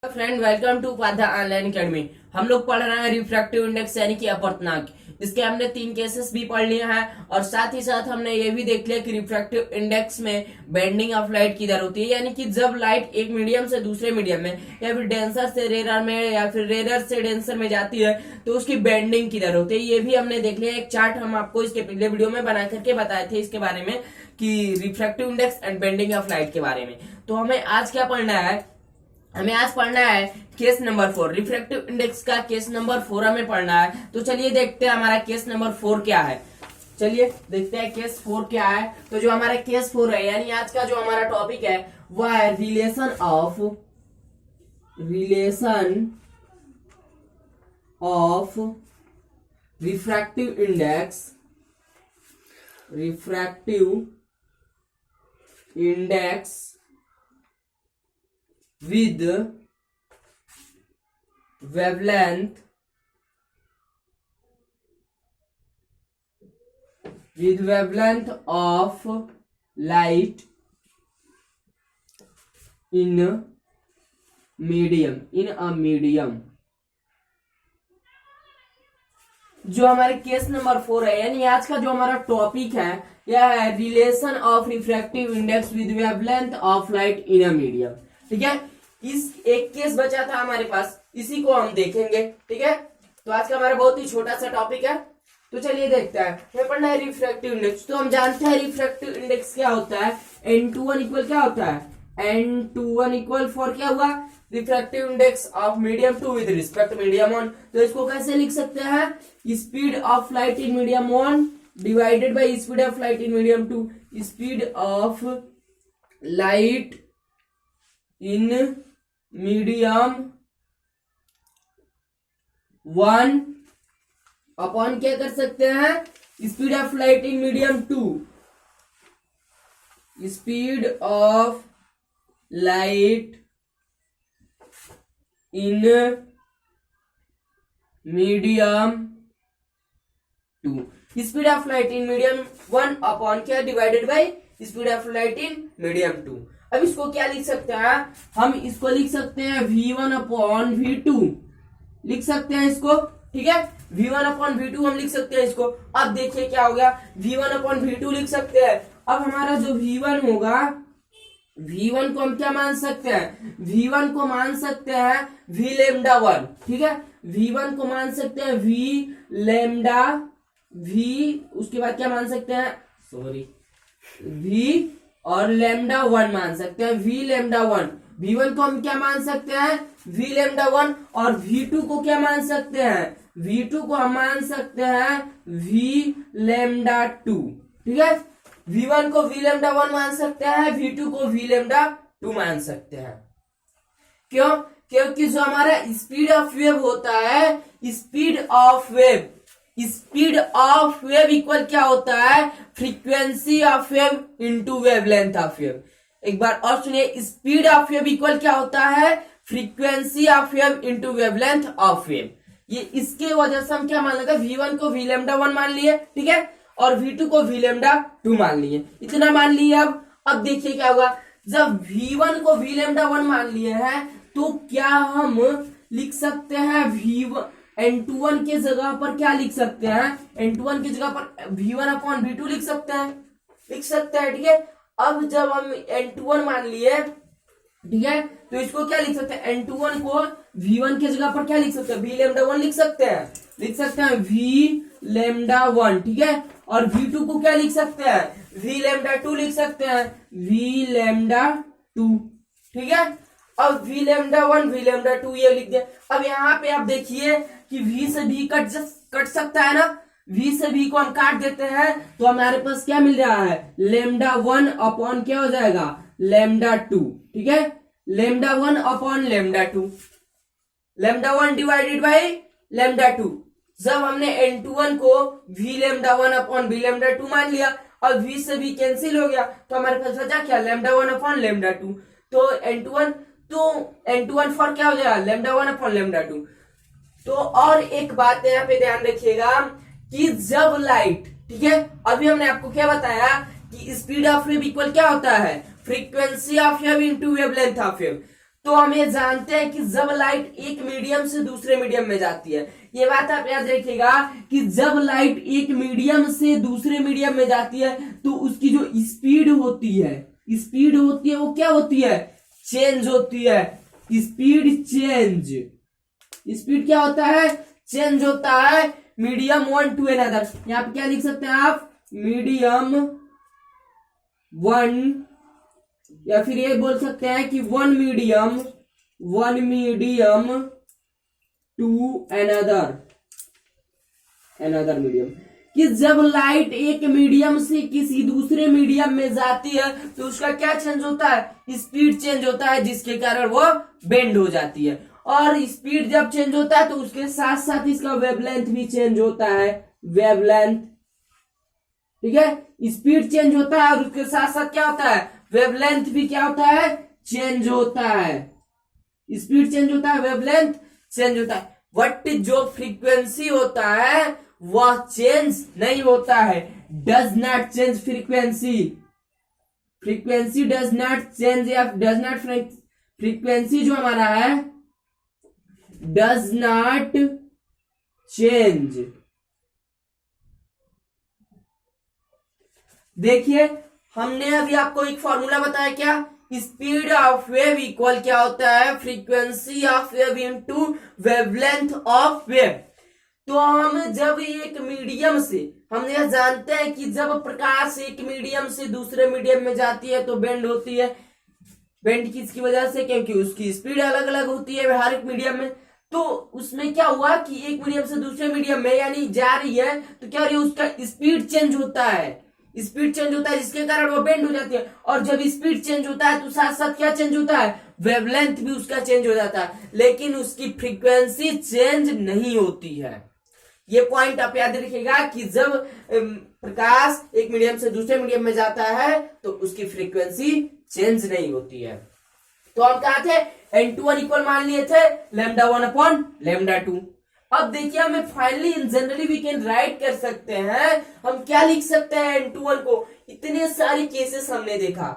Friend, welcome to Padha online academy. हम लोग पढ़ रहे हैं रिफ्रैक्टिव इंडेक्स यानी कि अपवर्तनांक। इसके हमने 3 केसेस भी पढ़ लिए हैं और साथ ही साथ हमने ये भी देख लिया कि रिफ्रैक्टिव इंडेक्स में बेंडिंग ऑफ लाइट किधर होती है, यानी कि जब लाइट एक मीडियम से दूसरे मीडियम में या फिर डेंसर से रेरर में या फिर रेरर से डेंसर में जाती है तो उसकी बेंडिंग किधर होती है, ये भी हमने देख लिया। एक चार्ट हम आपको इसके पिछले वीडियो में बना करके बताए थे इसके बारे में कि refractive index and bending of light के बारे में। तो हमें आज क्या पढ़ना है? हमें आज पढ़ना है केस नंबर 4। रिफ्रैक्टिव इंडेक्स का केस नंबर 4 हमें पढ़ना है। तो चलिए देखते हैं हमारा केस नंबर 4 क्या है। चलिए देखते हैं केस 4 क्या है। तो जो हमारा केस 4 है, यानी आज का जो हमारा टॉपिक है वह है relation of refractive index with wavelength of light in a medium। जो हमारे केस नंबर 4 है, यानी आज का जो हमारा टॉपिक है यह है relation of refractive index with wavelength of light in a medium. ठीक है, इस एक केस बचा था हमारे पास, इसी को हम देखेंगे। ठीक है, तो आज का हमारा बहुत ही छोटा सा टॉपिक है। तो चलिए देखते हैं। हमें पढ़ना है रिफ्रैक्टिव इंडेक्स। तो हम जानते हैं रिफ्रैक्टिव इंडेक्स क्या होता है। N21 इक्वल क्या होता है? N21 इक्वल फॉर क्या हुआ? Refractive index of medium 2 with respect medium 1। तो इसको कैसे लिख सकते हैं? Speed of light in medium 1 divided by speed of light in medium 2। Speed of light in medium 1 upon क्या कर सकते हैं? Speed of light in medium 2। Speed of light in medium 2। Speed of light in medium 1 upon क्या divided by speed of light in medium 2। अब इसको क्या लिख सकते हैं? हम इसको लिख सकते हैं V1 अपॉन V2 लिख सकते हैं इसको। ठीक है, V1 अपॉन V2 हम लिख सकते हैं इसको। अब देखिए क्या हो गया, V1 अपॉन V2 लिख सकते हैं। अब हमारा जो V1 होगा, V1 को हम क्या मान सकते हैं? V1 को मान सकते हैं V लैम्डा 1। ठीक है, V1 को मान सकते हैं V लैम्डा V, उसके बाद क्या मान सकते हैं? V और लैम्डा 1 मान सकते हैं। V lambda 1। V1 को हम क्या मान सकते हैं? V lambda 1। और V2 को क्या मान सकते हैं? V2 को हम मान सकते हैं V लैम्डा 2। ठीक है, V1 को V लैम्डा 1 मान सकते हैं, V2 को V लैम्डा 2 मान सकते हैं। क्यों? क्योंकि जो हमारा स्पीड ऑफ वेव होता है, स्पीड ऑफ वेव इक्वल क्या होता है? Frequency of wave into wavelength of wave. एक बार और सुनिए, स्पीड ऑफ वेव इक्वल क्या होता है? Frequency of wave into wavelength of wave. ये इसके वजह से हम क्या मान लेंगे? V1 को V लैम्डा 1 मान लिए, ठीक है, और V2 को V लैम्डा 2 मान लिए। इतना मान लिए। अब देखिए क्या होगा, जब V1 को V लैम्डा 1 मान लिए हैं तो क्या हम लिख सकते हैं N21 के जगह पर क्या लिख सकते हैं? N21 की जगह पर V1 अपॉन V2 लिख सकते हैं। ठीक है, अब जब हम N21 मान लिए, ठीक है, तो इसको क्या लिख सकते हैं? N21 को V1 की जगह पर क्या लिख सकते हैं? V लैम्डा 1 लिख सकते हैं V लैम्डा 1। ठीक है, और V2 को क्या लिख सकते हैं? V लैम्डा 2 लिख सकते हैं V लैम्डा 2। ठीक है, अब V लैम्डा 1 V लैम्डा 2 ये लिख दिया। अब यहाँ पे आप देखिए कि V से V कट सकता है ना। V से V को हम काट देते हैं तो हमारे पास क्या मिल रहा है? लैम्डा 1 अपॉन क्या हो जाएगा? लैम्डा 2। ठीक है, lambda 1 upon lambda 2, lambda 1 divided by lambda 2। जब हमने N21 को V lambda 1 upon V lambda 2 मान लिया और V से V कैंसिल हो गया तो हमारे पास बचा क्या? Lambda 1 upon lambda 2। तो N21 फॉर क्या हो जाएगा? Lambda 1 upon lambda 2। तो और एक बात यहाँ पे ध्यान रखिएगा कि जब लाइट, ठीक है, अभी हमने आपको क्या बताया कि स्पीड ऑफ वेव इक्वल क्या होता है? Frequency of wave into wavelength of wave. तो हम ये जानते हैं कि जब लाइट एक मीडियम से दूसरे मीडियम में जाती है, ये बात आप याद रखिएगा कि जब लाइट एक मीडियम से दूसरे मीडियम में जाती है तो उसकी जो स्पीड होती है वो क्या होती है, चेंज होती है। स्पीड चेंज, स्पीड क्या होता है, चेंज होता है मीडियम वन टू अनदर। यहां पे क्या लिख सकते हैं आप, मीडियम वन, या फिर ये बोल सकते हैं कि one medium to another medium. कि जब लाइट एक मीडियम से किसी दूसरे मीडियम में जाती है तो उसका क्या चेंज होता है, स्पीड चेंज होता है, जिसके कारण वो बेंड हो जाती है। और स्पीड जब चेंज होता है तो उसके साथ साथ इसका वेवलेंथ भी चेंज होता है, वेवलेंथ, ठीक है। स्पीड चेंज होता है और उसके साथ साथ क्या होता है, वेवलेंथ भी क्या होता है, चेंज होता है। स्पीड चेंज होता है, वेवलेंथ चेंज होता है, बट जो फ्रीक्वेंसी होता है वह चेंज नहीं होता है, does not change frequency, frequency does not change, या डज नॉट, फ्रीक्वेंसी जो हमारा है डज नॉट चेंज। देखिए हमने अभी आपको एक फॉर्मूला बताया, क्या, स्पीड ऑफ वेव इक्वल क्या होता है, frequency of wave into wavelength of wave. तो हम जब एक मीडियम से, हम यह जानते हैं कि जब प्रकाश एक मीडियम से दूसरे मीडियम में जाती है तो बेंड होती है। बेंड किसकी वजह से, क्योंकि उसकी स्पीड अलग अलग होती है हर एक मीडियम में। तो उसमें क्या हुआ कि एक मीडियम से दूसरे मीडियम में यानी जा रही है तो क्या हो रही है, उसका स्पीड चेंज होता है, स्पीड चेंज होता है, जिसके कारण वो बेंड हो जाती है। और जब स्पीड चेंज होता है तो साथ साथ क्या चेंज होता है, वेवलेंथ भी उसका चेंज हो जाता है, लेकिन उसकी फ्रीक्वेंसी चेंज नहीं होती है। ये पॉइंट आप याद रखिएगा कि जब प्रकाश एक मीडियम से दूसरे मीडियम में जाता है तो उसकी फ्रीक्वेंसी चेंज नहीं होती है। तो हम कहा थे n21 इक्वल मान लिए थे λ1 अपॉन λ2। अब देखिए हमें finally in generally we can write कर सकते हैं, हम क्या लिख सकते हैं n21 को। इतने सारे केसेस हमने देखा,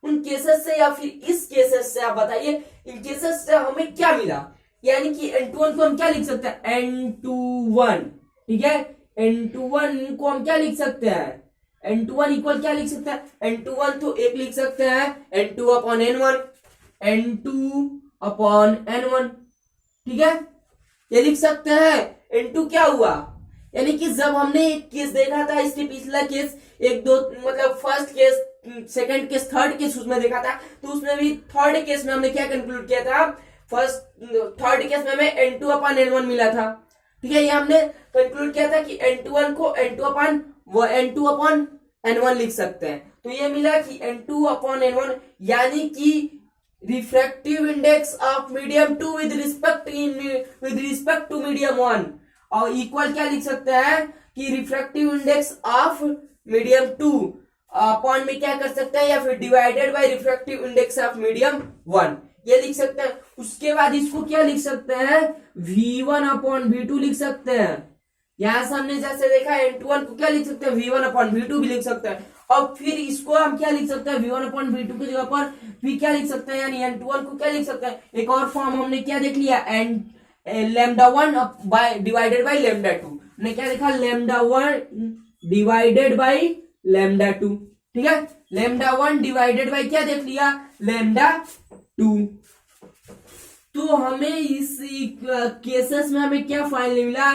उन केसेस से या फिर इस केसेस से आप बताइए इन केसेस से हमें क्या मिला। यानी कि n21 को हम क्या लिख सकते हैं, n21, ठीक है। n21 को हम क्या लिख सकते हैं, n21 इक्वल क्या लिख सकते हैं, n21 तो एक लिख सकते हैं n2 upon n1, n2 upon n1, ठीक है, ये लिख सकते हैं। n2 क्या हुआ, यानी कि जब हमने एक केस देखा था, इसके पिछला केस एक दो मतलब first case, second case, third case उसमें देखा था, तो उसमें भी थर्ड केस में हमने क्या कंक्लूड किया था, थर्ड केस में हमें n2 अपॉन n1 मिला था, ठीक है। ये हमने कंक्लूड किया था कि n21 को n2 अपॉन n1 लिख सकते हैं। तो ये मिला कि n2 अपॉन n1, यानी कि refractive index of medium 2 with respect to medium 1, और इक्वल क्या लिख सकते हैं कि refractive index of medium 2 upon में क्या कर सकते हैं, या फिर divided by refractive index of medium 1, ये लिख सकते हैं। उसके बाद इसको क्या लिख सकते हैं, v1 अपॉन v2 लिख सकते हैं। यहां से हमने जैसे देखा n21 को क्या लिख सकते हैं, v1 अपॉन v2 भी लिख सकते हैं। और फिर इसको हम क्या लिख सकते हैं, v1 अपॉन v2 की जगह पर v क्या लिख सकते हैं, यानी n21 को क्या लिख सकते हैं, एक और फॉर्म हमने क्या देख लिया, λ1 डिवाइडेड बाई λ2, हमने क्या देखा, λ1 डिवाइडेड बाई λ2, ठीक है। λ1 डिवाइडेड बाई क्या देख लिया, λ2। तो हमें इस केसेस में हमें क्या फाइनली मिला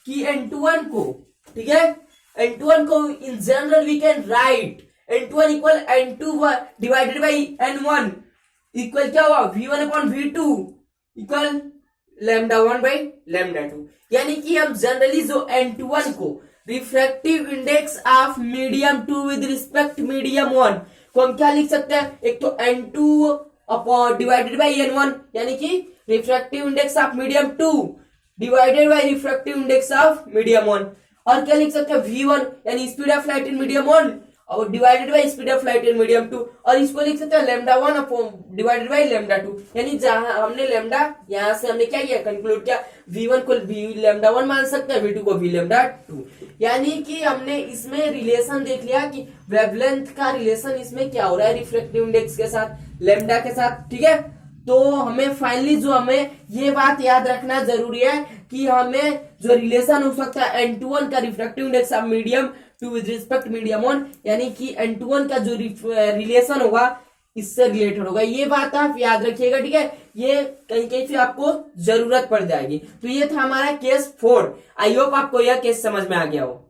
कि n21 को, ठीक है, n21 को in general we can write n21 equal n2 divided by n1 equal क्या हुआ, v1 upon v2 equal λ1 by λ2। यानी कि हम जनरली जो n21 को refractive index of medium 2 with respect medium 1 को हम क्या लिख सकते हैं, एक तो n2 upon divided by n1, यानी कि refractive index of medium 2 divided by refractive index of medium 1, और क्या लिख सकते हैं v1 यानी speed of light in medium 1 और divided by speed of light in medium 2, और इसको लिख सकते हैं λ1 अपॉन डिवाइडेड बाई λ2। यानी जहां हमने लैम्डा, यहां से हमने क्या किया, कंक्लूड किया v1 को v1 मान सकते हैं, v2 को v2। यानी कि हमने इसमें रिलेशन देख लिया कि वेवलेंथ का रिलेशन इसमें क्या हो रहा है, रिफ्रैक्टिव इंडेक्स के साथ, लैम्डा के साथ, ठीक है। तो हमें फाइनली जो हमें ये बात याद रखना जरूरी है कि हमें जो रिलेशन हो सकता है N2 का refractive index of medium two with respect medium one, यानी कि N2 का जो रिलेशन होगा इससे रिलेटेड होगा। ये बात आप याद रखिएगा, ठीक है। ये कहीं कहीं से आपको जरूरत पड़ जाएगी। तो ये था हमारा केस 4। आई होप आपको यह केस समझ में आ गया हो।